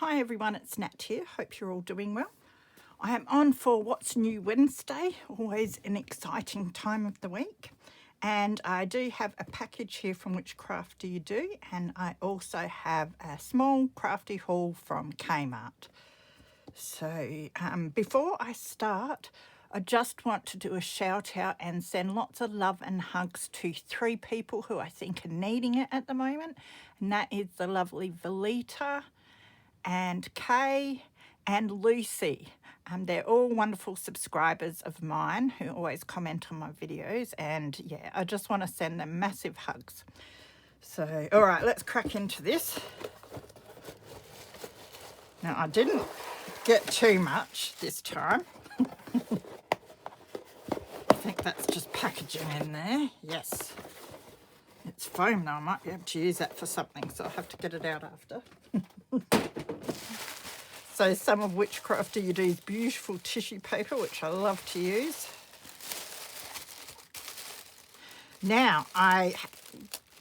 Hi everyone, it's Nat here. Hope you're all doing well. I am on for What's New Wednesday, always an exciting time of the week. And I do have a package here from Whichcraft Do You Do, and I also have a small crafty haul from Kmart. So before I start, I just want to do a shout out and send lots of love and hugs to 3 people who I think are needing it at the moment. And that is the lovely Velita and Kay and Lucy. They're all wonderful subscribers of mine who always comment on my videos, and yeah, I just want to send them massive hugs. So, all right, let's crack into this. Now, I didn't get too much this time. I think that's just packaging in there. Yes. It's foam though, I might be able to use that for something, so I'll have to get it out after. So some of Whichcraft Do You Do's beautiful tissue paper, which I love to use. Now, I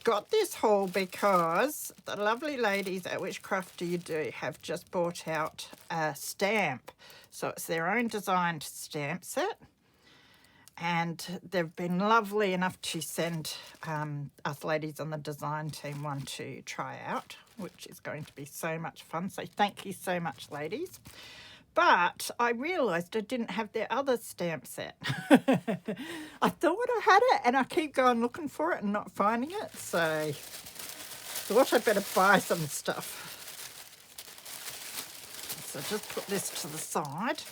got this haul because the lovely ladies at Whichcraft Do You Do have just brought out a stamp. So it's their own designed stamp set. And they've been lovely enough to send us ladies on the design team one to try out, which is going to be so much fun. So thank you so much, ladies. But I realised I didn't have their other stamp set. I thought I had it, and I keep going looking for it and not finding it. So I thought I'd better buy some stuff. So just put this to the side.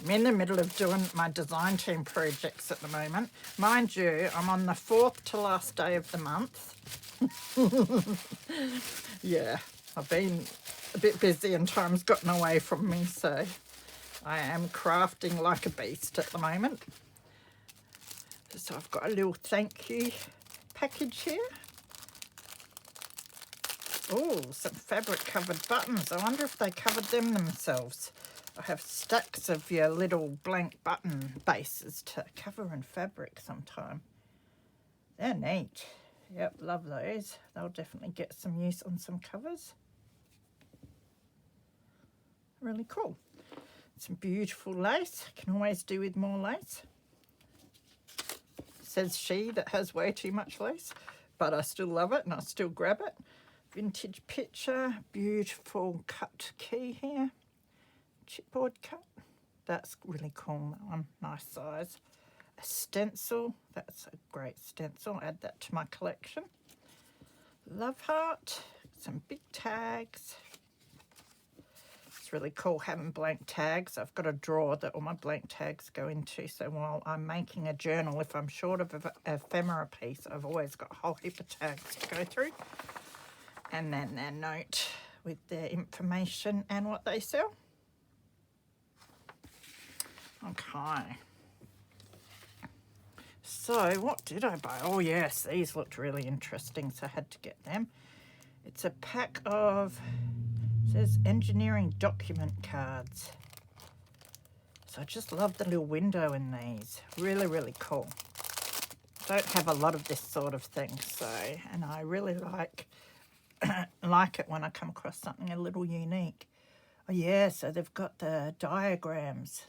I'm in the middle of doing my design team projects at the moment. Mind you, I'm on the 4th to last day of the month. Yeah, I've been a bit busy and time's gotten away from me, so I am crafting like a beast at the moment. So I've got a little thank you package here. Oh, some fabric covered buttons. I wonder if they covered them themselves. I have stacks of your little blank button bases to cover in fabric sometime. They're neat. Yep, love those. They'll definitely get some use on some covers. Really cool. Some beautiful lace. Can always do with more lace. Says she that has way too much lace, but I still love it and I still grab it. Vintage picture. Beautiful cut key here. Chipboard cut. That's really cool, that one. Nice size. A stencil. That's a great stencil. Add that to my collection. Love heart. Some big tags. It's really cool having blank tags. I've got a drawer that all my blank tags go into, so while I'm making a journal, if I'm short of an ephemera piece, I've always got a whole heap of tags to go through. And then their note with their information and what they sell. Okay. So what did I buy? Oh yes, these looked really interesting, so I had to get them. It's a pack of, it says engineering document cards. So I just love the little window in these. Really, really cool. Don't have a lot of this sort of thing, so, and I really like it when I come across something a little unique. Oh yeah, so they've got the diagrams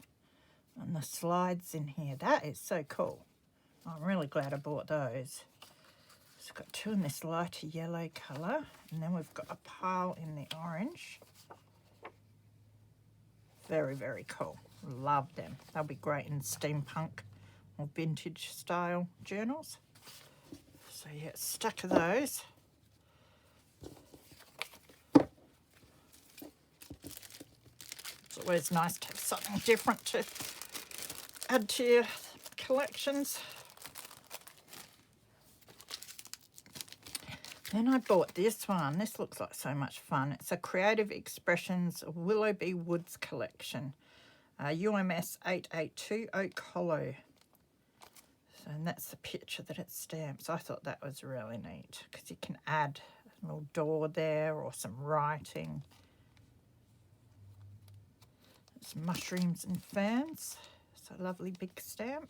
and the slides in here. That is so cool. I'm really glad I bought those. So I've got 2 in this lighter yellow colour, and then we've got a pile in the orange. Very, very cool. Love them. They'll be great in steampunk or vintage style journals. So yeah, stack of those. It's always nice to have something different to add to your collections. Then I bought this one. This looks like so much fun. It's a Creative Expressions Willoughby Woods collection. UMS 882 Oak Hollow. So, and that's the picture that it stamps. I thought that was really neat because you can add a little door there or some writing. Some mushrooms and ferns. It's a lovely big stamp.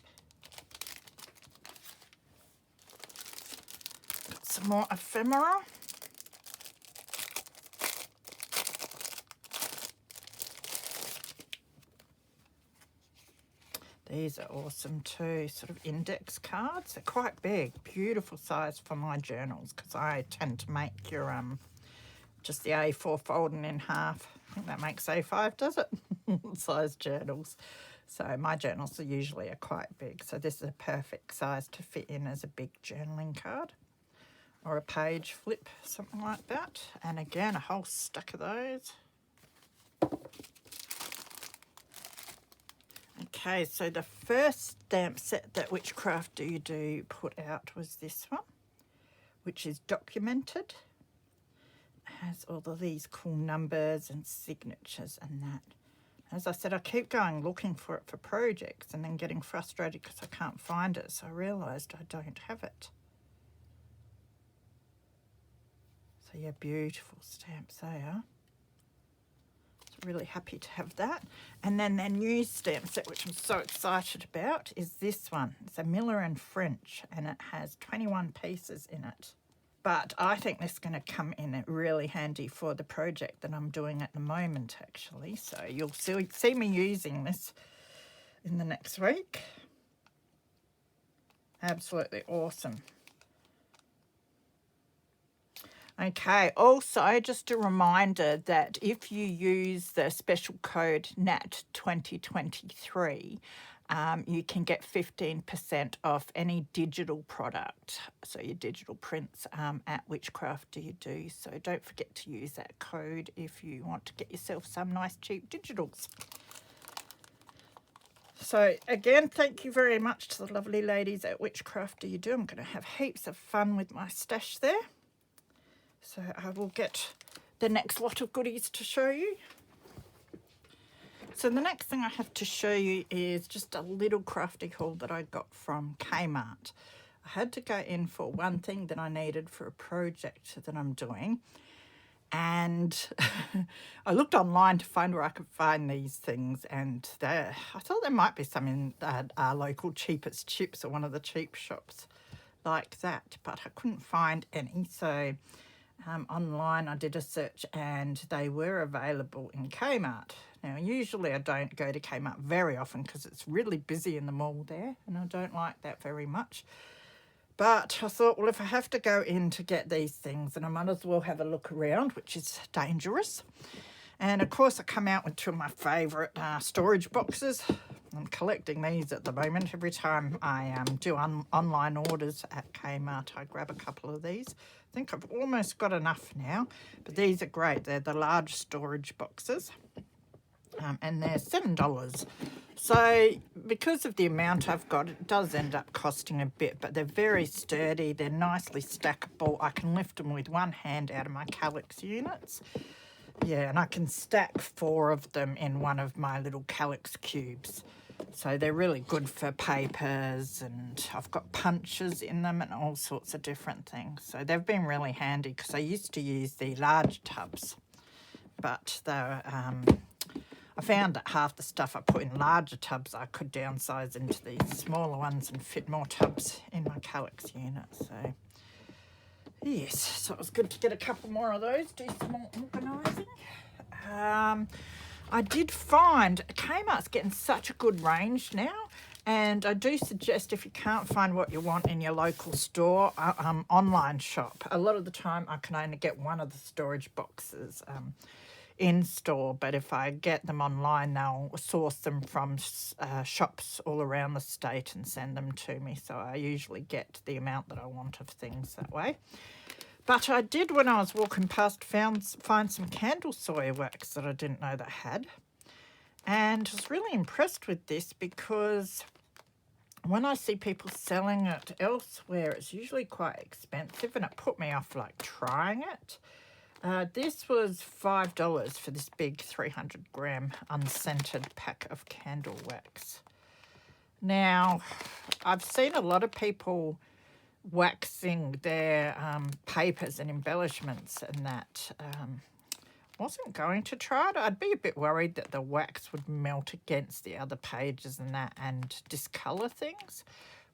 some more ephemera. These are awesome too, sort of index cards. They're quite big, beautiful size for my journals, because I tend to make your just the A4 folding in half. I think that makes A5, does it? Size journals. So my journals are usually quite big. So this is a perfect size to fit in as a big journaling card or a page flip, something like that. And again, a whole stack of those. Okay, so the first stamp set that Whichcraft Do You Do put out was this one, which is documented. It has all of these cool numbers and signatures and that. As I said, I keep going looking for it for projects and then getting frustrated because I can't find it. So I realised I don't have it. So yeah, beautiful stamps they are. Really happy to have that. And then their new stamp set, which I'm so excited about, is this one. It's a Miller and French, and it has 21 pieces in it. But I think this is going to come in really handy for the project that I'm doing at the moment, actually. So you'll see me using this in the next week. Absolutely awesome. Okay, also just a reminder that if you use the special code NAT 2023, you can get 15% off any digital product, so your digital prints at Whichcraft Do You Do. So don't forget to use that code if you want to get yourself some nice cheap digitals. So again, thank you very much to the lovely ladies at Whichcraft Do You Do. I'm going to have heaps of fun with my stash there. So I will get the next lot of goodies to show you. So the next thing I have to show you is just a little crafty haul that I got from Kmart. I had to go in for one thing that I needed for a project that I'm doing. And I looked online to find where I could find these things, and I thought there might be some in our local Cheapest Chips or one of the cheap shops like that, but I couldn't find any. So online I did a search and they were available in Kmart. Now usually I don't go to Kmart very often because it's really busy in the mall there and I don't like that very much. But I thought, well, if I have to go in to get these things, then I might as well have a look around, which is dangerous. And of course I come out with two of my favourite storage boxes. I'm collecting these at the moment. Every time I do online orders at Kmart, I grab a couple of these. I think I've almost got enough now, but these are great. They're the large storage boxes, and they're $7. So because of the amount I've got, it does end up costing a bit, but they're very sturdy. They're nicely stackable. I can lift them with one hand out of my Calyx units. Yeah, and I can stack 4 of them in one of my little Calyx cubes. So they're really good for papers, and I've got punches in them and all sorts of different things. So they've been really handy because I used to use the large tubs, but they're, I found that half the stuff I put in larger tubs I could downsize into these smaller ones and fit more tubs in my Calyx unit. So yes, so it was good to get a couple more of those, do some more organising. I did find Kmart's getting such a good range now, and I do suggest if you can't find what you want in your local store, online shop. A lot of the time I can only get one of the storage boxes in store, but if I get them online, they'll source them from shops all around the state and send them to me. So I usually get the amount that I want of things that way. But I did, when I was walking past, find some candle soy wax that I didn't know that I had. And I was really impressed with this because when I see people selling it elsewhere, it's usually quite expensive, and it put me off like trying it. This was $5 for this big 300-gram unscented pack of candle wax. Now, I've seen a lot of people waxing their papers and embellishments and that. Wasn't going to try it. I'd be a bit worried that the wax would melt against the other pages and that and discolour things.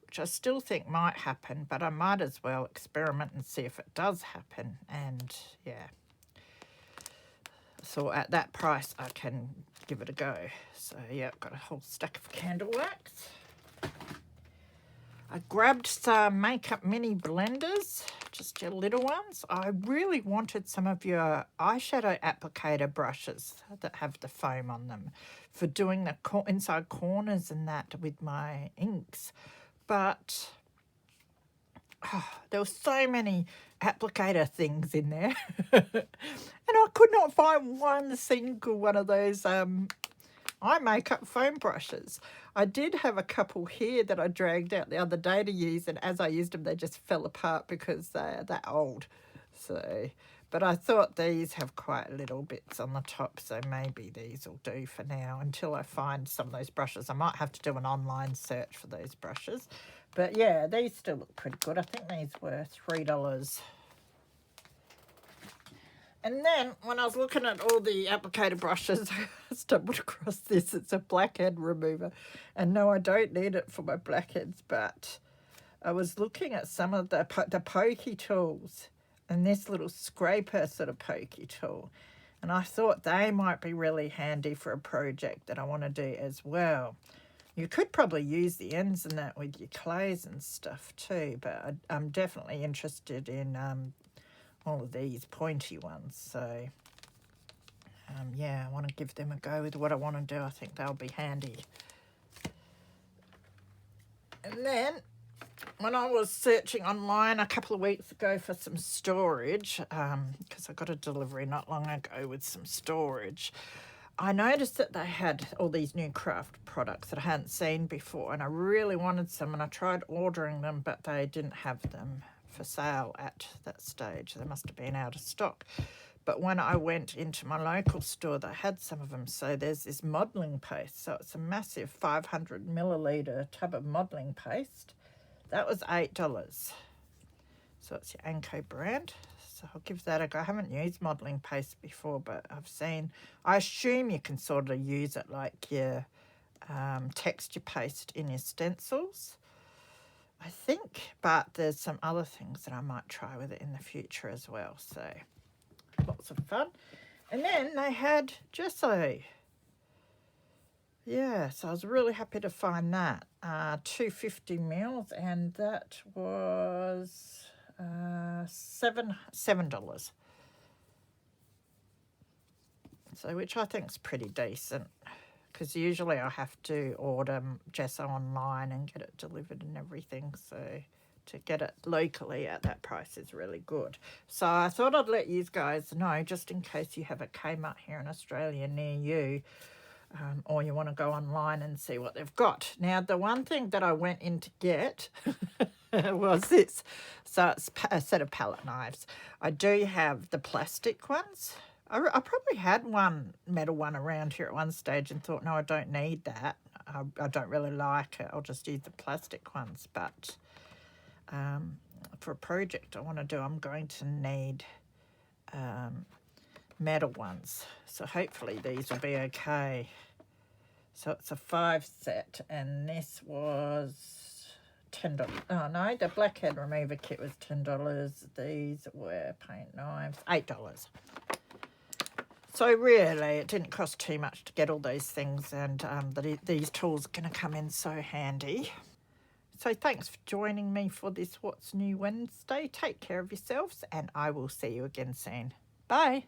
which I still think might happen, but I might as well experiment and see if it does happen. And yeah, so at that price I can give it a go. So yeah, I've got a whole stack of candle wax. I grabbed some makeup mini blenders, just your little ones. I really wanted some of your eyeshadow applicator brushes that have the foam on them for doing the inside corners and that with my inks. But there were so many applicator things in there. And I could not find one single one of those eye makeup foam brushes. I did have a couple here that I dragged out the other day to use, and as I used them, they just fell apart because they're that old. So, but I thought these have quite little bits on the top, so maybe these will do for now until I find some of those brushes. I might have to do an online search for those brushes. But yeah, these still look pretty good. I think these were $3. And then when I was looking at all the applicator brushes, I stumbled across this. It's a blackhead remover. And no, I don't need it for my blackheads, but I was looking at some of the pokey tools and this little scraper sort of pokey tool. And I thought they might be really handy for a project that I want to do as well. You could probably use the ends in that with your clays and stuff too, but I'm definitely interested in all of these pointy ones. So yeah, I want to give them a go with what I want to do. I think they'll be handy. And then when I was searching online a couple of weeks ago for some storage, because I got a delivery not long ago with some storage, I noticed that they had all these new craft products that I hadn't seen before, and I really wanted some, and I tried ordering them, but they didn't have them for sale at that stage. They must have been out of stock. But when I went into my local store, they had some of them. So there's this modelling paste. So it's a massive 500 milliliter tub of modelling paste. That was $8. So it's your Anko brand. So I'll give that a go. I haven't used modelling paste before, but I assume you can sort of use it like your texture paste in your stencils, I think, but there's some other things that I might try with it in the future as well. So lots of fun. And then they had gesso. Yeah, so I was really happy to find that. 250 mils, and that was $7. So which I think is pretty decent, because usually I have to order gesso online and get it delivered and everything. So to get it locally at that price is really good. So I thought I'd let you guys know, just in case you have a Kmart here in Australia near you, or you want to go online and see what they've got. Now, the one thing that I went in to get was this. So it's a set of palette knives. I do have the plastic ones. I probably had one metal one around here at one stage and thought, no, I don't need that. I don't really like it. I'll just use the plastic ones. But for a project I want to do, I'm going to need metal ones. So hopefully these will be okay. So it's a 5 set, and this was $10. Oh no, the blackhead remover kit was $10. These were paint knives, $8. So really, it didn't cost too much to get all those things, and these tools are going to come in so handy. So thanks for joining me for this What's New Wednesday. Take care of yourselves, and I will see you again soon. Bye.